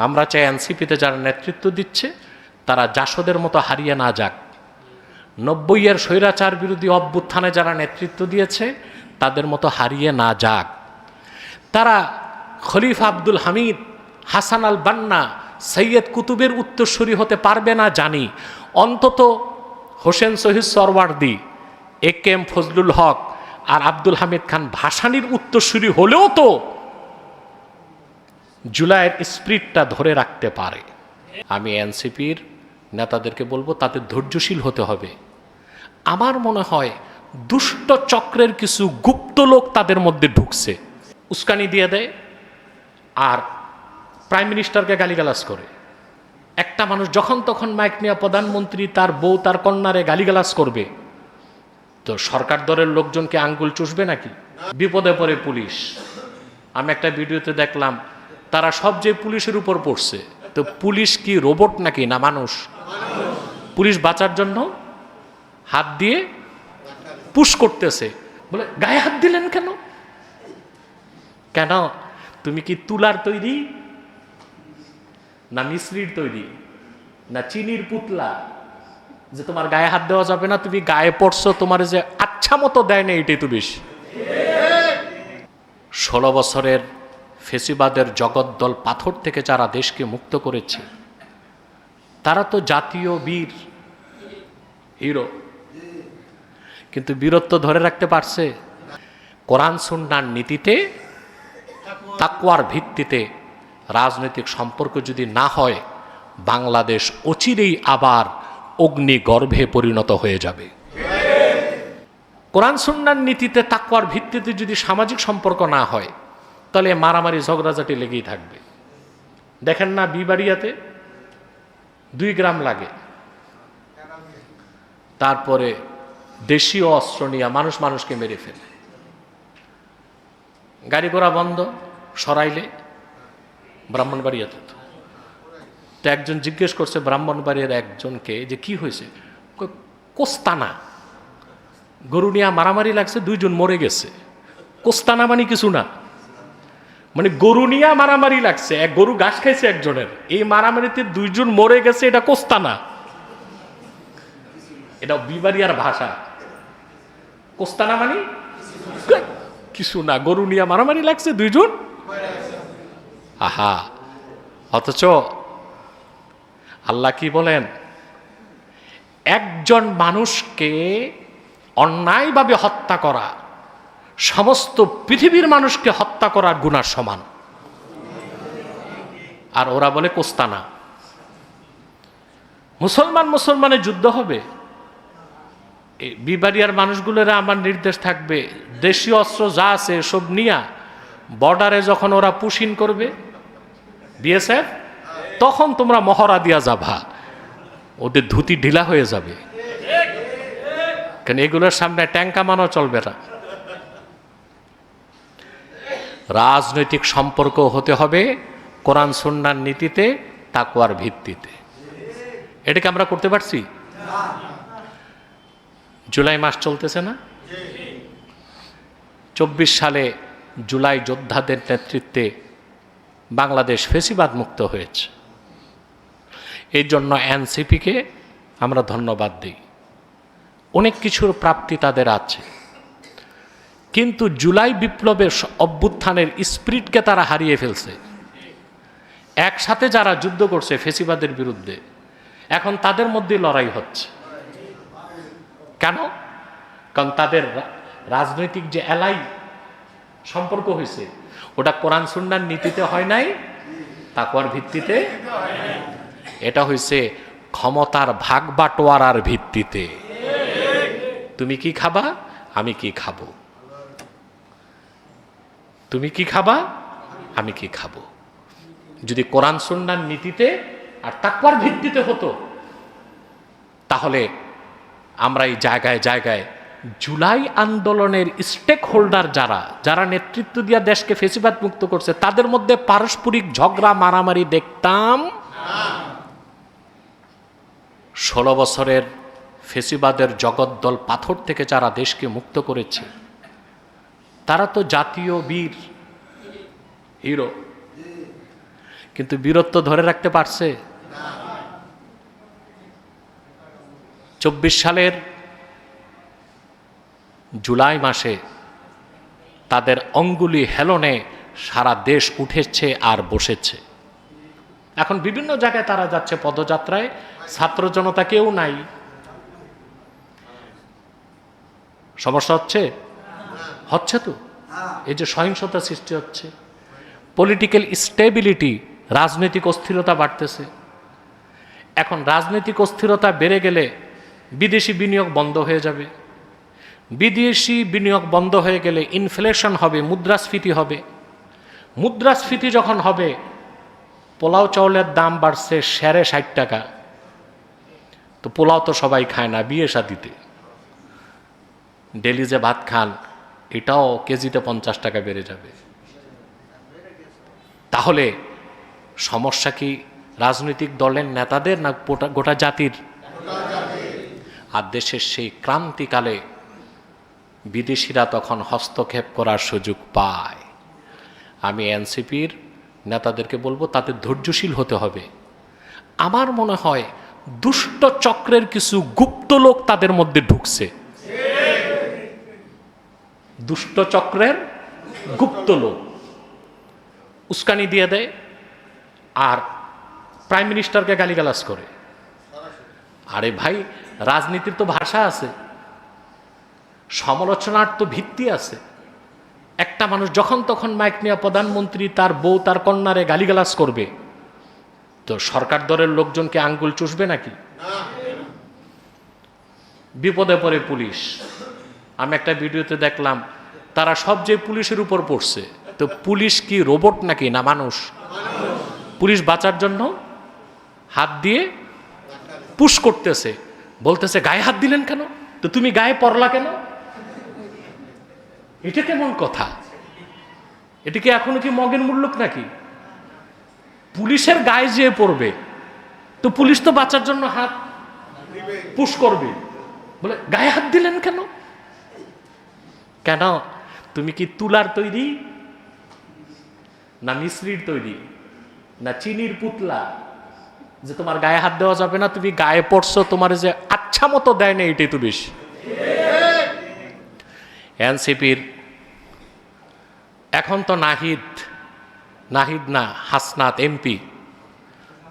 আমরা চাই এনসিপিতে যারা নেতৃত্ব দিচ্ছে তারা জাসদের মতো হারিয়ে না যাক। 90-এর স্বৈরাচার বিরোধী অভ্যুত্থানে যারা নেতৃত্ব দিয়েছে তাদের মতো হারিয়ে না যাক। তারা খলিফা আব্দুল হামিদ, হাসান আল বান্না, সৈয়দ কুতুবের উত্তরসূরি হতে পারবে না জানি, অন্তত হোসেন শহীদ সরওয়ার্দী, একেএম ফজলুল হক আর আব্দুল হামিদ খান ভাসানীর উত্তরসূরি হলেও তো জুলাইয়ের স্পিরিটটা ধরে রাখতে পারে। আমি এনসিপির নেতাদেরকে বলবো তাদের ধৈর্যশীল হতে হবে। আমার মনে হয় দুষ্ট চক্রের কিছু গুপ্ত লোক তাদের মধ্যে ঢুকছে, উস্কানি দিয়ে দেয় আর প্রাইম মিনিস্টারকে গালিগালাজ করে। একটা মানুষ যখন তখন মাইক নিয়ে প্রধানমন্ত্রী, তার বউ, তার কন্যারে গালিগালাজ করবে, তো সরকার দলের লোকজনকে আঙ্গুল চুষবে নাকি? বিপদে পড়ে পুলিশ। আমি একটা ভিডিওতে দেখলাম তারা সব যে পুলিশের উপর পড়ছে, তো পুলিশ কি রোবট নাকি, না মানুষ? পুলিশ বাঁচার জন্য হাত দিয়ে পুশ করতেছে, বলে গায়ে হাত দিলেন কেন? কেন তুমি কি তুলার তৈরি, না মিশ্রির তৈরি, না চিনির পুতলা যে তোমার গায়ে হাত দেওয়া যাবে না? তুমি গায়ে পড়ছো, তোমার যে আচ্ছা মতো দেয় না, এটাই তো বেশি। 16 বছরের ফেসিবাদের জগদ্দল পাথর থেকে যারা দেশকে মুক্ত করেছে তারা তো জাতীয় বীর, হিরো। কিন্তু বীরত্ব ধরে রাখতে পারছে? কোরআন সুন্নাহর নীতিতে, তাকওয়ার ভিত্তিতে রাজনৈতিক সম্পর্ক যদি না হয়, বাংলাদেশ অচিরেই আবার অগ্নিগর্ভে পরিণত হয়ে যাবে। কোরআন সুন্নাহর নীতিতে, তাকওয়ার ভিত্তিতে যদি সামাজিক সম্পর্ক না হয়, তাহলে মারামারি ঝগড়াঝাটি লেগেই থাকবে। দেখেন না বিবাড়িয়াতে 2 গ্রাম লাগে, তারপরে দেশীয় অস্ত্র নিয়ে মানুষ মানুষকে মেরে ফেলে। গাড়ি ঘোড়া বন্ধ, সরাইলে ব্রাহ্মণবাড়িয়াতে তো একজন জিজ্ঞেস করছে ব্রাহ্মণবাড়িয়ার একজনকে যে কি হয়েছে, কোস্তানা, গরু নিয়ে মারামারি লাগছে, 2 জন মরে গেছে। কোস্তানা মানে কিছু না, মানে গরু নিয়ে মারামারি লাগছে, এক গরু ঘাস খাইছে একজনের, এই মারামারিতে 2 জন মরে গেছে, এটা কোস্তানা। এটা বিবাড়িয়ার ভাষা। কোস্তানা মানে কিছু না, গরু নিয়ে মারামারি লাগছে, 2 জন। আহা, অথচ আল্লাহ কি বলেন? একজন মানুষকে অন্যায়ভাবে হত্যা করা সমস্ত পৃথিবীর মানুষকে হত্যা করার গুনার সমান। আর ওরা বলে কোস্তানা। মুসলমানের যুদ্ধ হবে, বিবাড়িয়ার মানুষগুলোর আমার নির্দেশ থাকবে, দেশীয় অস্ত্র যা আছে সব নিয়া বর্ডারে যখন ওরা পুশিন করবে বিএসএফ, তখন তোমরা মহড়া দিয়া যাবা, ওদের ধুতি ঢিলা হয়ে যাবে। কারণ এগুলোর সামনে ট্যাঙ্ক কামানো চলবে না। রাজনৈতিক সম্পর্ক হতে হবে কোরআন সুন্নাহর নীতিতে, তাকওয়ার ভিত্তিতে। এটাকে আমরা করতে পারছি? জুলাই মাস চলতেছে না? 24 সালে জুলাই যোদ্ধাদের নেতৃত্বে বাংলাদেশ ফেসিবাদ মুক্ত হয়েছে। এই জন্য এনসিপিকে আমরা ধন্যবাদ দিই। অনেক কিছুর প্রাপ্তি তাদের আছে, কিন্তু জুলাই বিপ্লবের অভ্যুত্থানের স্পিরিটকে তারা হারিয়ে ফেলছে। একসাথে যারা যুদ্ধ করছে ফেসিবাদের বিরুদ্ধে, এখন তাদের মধ্যে লড়াই হচ্ছে। কেন? কারণ তাদের রাজনৈতিক যে এলাই সম্পর্ক হয়েছে, ওটা কোরআন সুন্নাহর নীতিতে হয় নাই, তাকওয়ার ভিত্তিতে। এটা হয়েছে ক্ষমতার ভাগ বাটোয়ারার ভিত্তিতে। তুমি কি খাবা, আমি কি খাবো, তুমি কি খাবা, আমি কি খাবো। যদি কোরআন সুন্নাহর নীতিতে আর তাকওয়ার ভিত্তিতে হতো, তাহলে আমরা এই জায়গায় জায়গায় জুলাই আন্দোলনের স্টেক হোল্ডার যারা নেতৃত্ব দিয়া দেশকে ফেসিবাদ মুক্ত করছে, তাদের মধ্যে পারস্পরিক ঝগড়া মারামারি দেখতাম। 16 বছরের ফেসিবাদের জগদ্দল পাথর থেকে যারা দেশকে মুক্ত করেছে তারা তো জাতীয় বীর, হিরো। কিন্তু বীরত্ব ধরে রাখতে পারছে? 24 সালের জুলাই মাসে তাদের অঙ্গুলি হেলনে সারা দেশ উঠেছে আর বসেছে। এখন বিভিন্ন জায়গায় তারা যাচ্ছে পদযাত্রায়, ছাত্র জনতা কেউ নাই। সমস্যা হচ্ছে তো, এই যে সহিংসতা সৃষ্টি হচ্ছে, পলিটিক্যাল স্টেবিলিটি, রাজনৈতিক অস্থিরতা বাড়তেছে। এখন রাজনৈতিক অস্থিরতা বেড়ে গেলে বিদেশি বিনিয়োগ বন্ধ হয়ে যাবে। বিদেশি বিনিয়োগ বন্ধ হয়ে গেলে ইনফ্লেশন হবে, মুদ্রাস্ফীতি হবে। মুদ্রাস্ফীতি যখন হবে, পোলাও চাউলের দাম বাড়ছে 60 টাকা, তো পোলাও তো সবাই খায় না বিয়ে শাদিতে। ডেলি যে ভাত খান এটাও কেজিতে 50 টাকা বেড়ে যাবে। তাহলে সমস্যা কি রাজনৈতিক দলের নেতাদের না গোটা জাতির? আর দেশের সেই ক্রান্তিকালে বিদেশিরা তখন হস্তক্ষেপ করার সুযোগ পায়। আমি এনসিপির নেতাদেরকে বলবো তাদের ধৈর্যশীল হতে হবে। আমার মনে হয় দুষ্ট চক্রের কিছু গুপ্ত লোক তাদের মধ্যে ঢুকছে। দুষ্ট চক্রের গুপ্ত লোক উস্কানি দিয়ে দেয় আর প্রাইম মিনিস্টারকে গালিগালাজ করে। আরে ভাই, রাজনীতির তো ভাষা আছে, সমালোচনার তো ভিত্তি আছে। একটা মানুষ যখন তখন মাইক নিয়ে প্রধানমন্ত্রী তার বউ তার কন্যারে গালিগালাজ করবে, তো সরকার দলের লোকজনকে আঙ্গুল চুষবে নাকি? বিপদে পড়ে পুলিশ। আমি একটা ভিডিওতে দেখলাম তারা সব যে পুলিশের উপর পড়ছে, তো পুলিশ কি রোবট নাকি, না মানুষ? পুলিশ বাঁচার জন্য হাত দিয়ে পুশ করতেছে, বলতেছে গায়ে হাত দিলেন কেন, তো তুমি গায়ে পড়লা কেন? এটা কেমন কথা? এটা কি এখনো কি মগের মুল্লুক নাকি? পুলিশের গায়ে যেয়ে পড়বে, তো পুলিশ তো বাঁচার জন্য হাত পুশ করবে, বলে গায়ে হাত দিলেন কেন? কেন তুমি কি তুলার তৈরি, না মিশ্রির তৈরি, না চিনির পুতলা যে তোমার গায়ে হাত দেওয়া যাবে না? তুমি গায়ে পড়ছো, তোমার যে আচ্ছা মতো দেয় না, এটাই তো বেশি। এনসিপির এখন তো নাহিদ না হাসনাত এমপি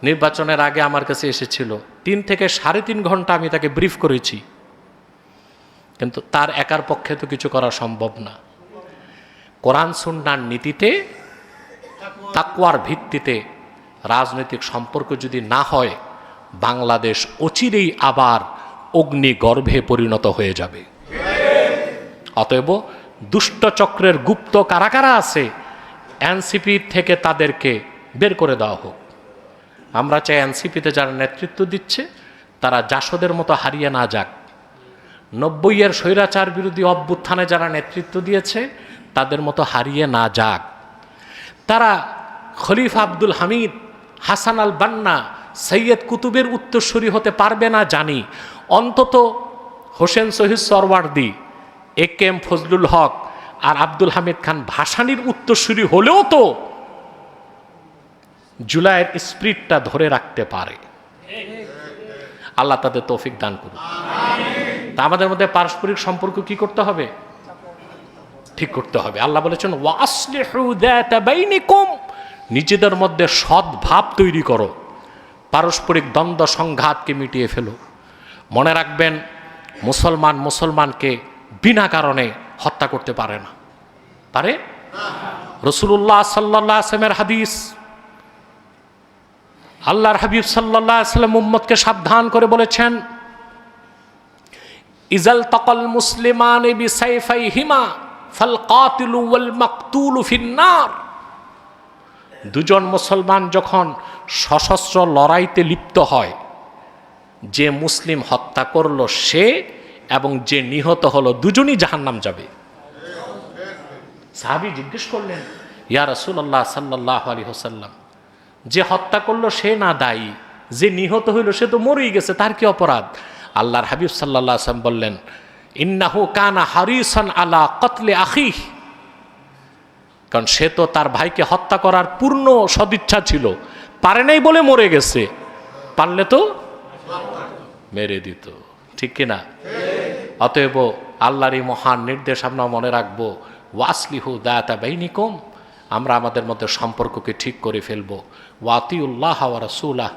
নির্বাচনের আগে আমার কাছে এসেছিল, 3 থেকে 3.5 ঘন্টা আমি তাকে ব্রিফ করেছি, কিন্তু তার একার পক্ষে তো কিছু করা সম্ভব না। কোরআন সুন্নাহর নীতিতে, তাকওয়ার ভিত্তিতে রাজনৈতিক সম্পর্ক যদি না হয়, বাংলাদেশ অচিরেই আবার অগ্নিগর্ভে পরিণত হয়ে যাবে। অতএব দুষ্ট চক্রের গুপ্ত কারা কারা আছে, এনসিপি থেকে তাদেরকে বের করে দেওয়া হোক। আমরা চাই এনসিপিতে যারা নেতৃত্ব দিচ্ছে তারা জাসদের মতো হারিয়ে না যাক। 90-এর স্বৈরাচার বিরোধী অভ্যুত্থানে যারা নেতৃত্ব দিয়েছে তাদের মতো হারিয়ে না যাক। তারা খলিফা আব্দুল হামিদ, হাসান আল বান্না, সৈয়দ কুতুবের উত্তরসূরি হতে পারবে না জানি, অন্তত হোসেন শহীদ সরওয়ার্দী, একেএম ফজলুল হক আর আব্দুল হামিদ খান ভাসানীর উত্তরসূরি হলেও তো জুলাইয়ের স্পিরিটটা ধরে রাখতে পারে। আল্লাহ তাদের তৌফিক দান করুন। তা আমাদের মধ্যে পারস্পরিক সম্পর্ক কি করতে হবে? ঠিক করতে হবে। আল্লাহ বলেছেন ওয়াসলিহু যাতা বাইনিকুম, নিজেদের মধ্যে সদ্ভাব তৈরি করো, পারস্পরিক দ্বন্দ্ব সংঘাতকে মিটিয়ে ফেলো। মনে রাখবেন, মুসলমান মুসলমানকে বিনা কারণে হত্যা করতে পারে না। পারে? রাসূলুল্লাহ সাল্লাল্লাহু আলাইহি ওয়াসাল্লামের হাদিস, আল্লাহর হাবিব সাল্লাল্লাহু আলাইহি ওয়াসাল্লাম উম্মতকে সাবধান করে বলেছেন, ইজাল তাকাল মুসলিমানি বিসাইফাইহিমা ফাল কাতিলু ওয়াল মাকতুলু ফিন্নার। দুজন মুসলমান যখন সশস্ত্র লড়াইতে লিপ্ত হয়, যে মুসলিম হত্যা করলো সে এবং যে নিহত হলো দুজনই জাহান্নাম যাবে। সাহাবী জিজ্ঞেস করলেন, ইয়া রাসূলুল্লাহ সাল্লাল্লাহু আলাইহি ওয়াসাল্লাম, যে হত্যা করলো সে না দায়ী, যে নিহত হইল সে তো মরেই গেছে, তার কি অপরাধ? আল্লাহর হাবিব সাল্লাল্লাহু আলাইহি ওয়াসাল্লাম বললেন, ইন্নাহু কানা হারিসান আলা কতলে আখিহ, কারণ সে তো তার ভাইকে হত্যা করার পূর্ণ সদিচ্ছা ছিল, পারে নাই বলে মরে গেছে, পারলে তো মেরে দিত, ঠিক কিনা? অতএব আল্লাহর এই মহান নির্দেশ আমরা মনে রাখবো, ওয়াসলিহু দাতা বাইনিকুম, আমরা আমাদের মধ্যে সম্পর্ককে ঠিক করে ফেলবো। ওয়াতিউল্লাহ ওয়া রাসূলাহ,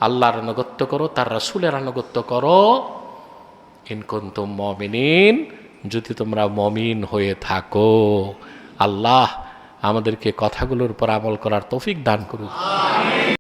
আল্লাহর আনুগত্য করো, তার রাসূলের আনুগত্য করো। ইন কুনতুম মুমিনিন, যদি তোমরা মুমিন হয়ে থাকো। আল্লাহ আমাদেরকে কথাগুলোর উপর আমল করার তৌফিক দান করুক।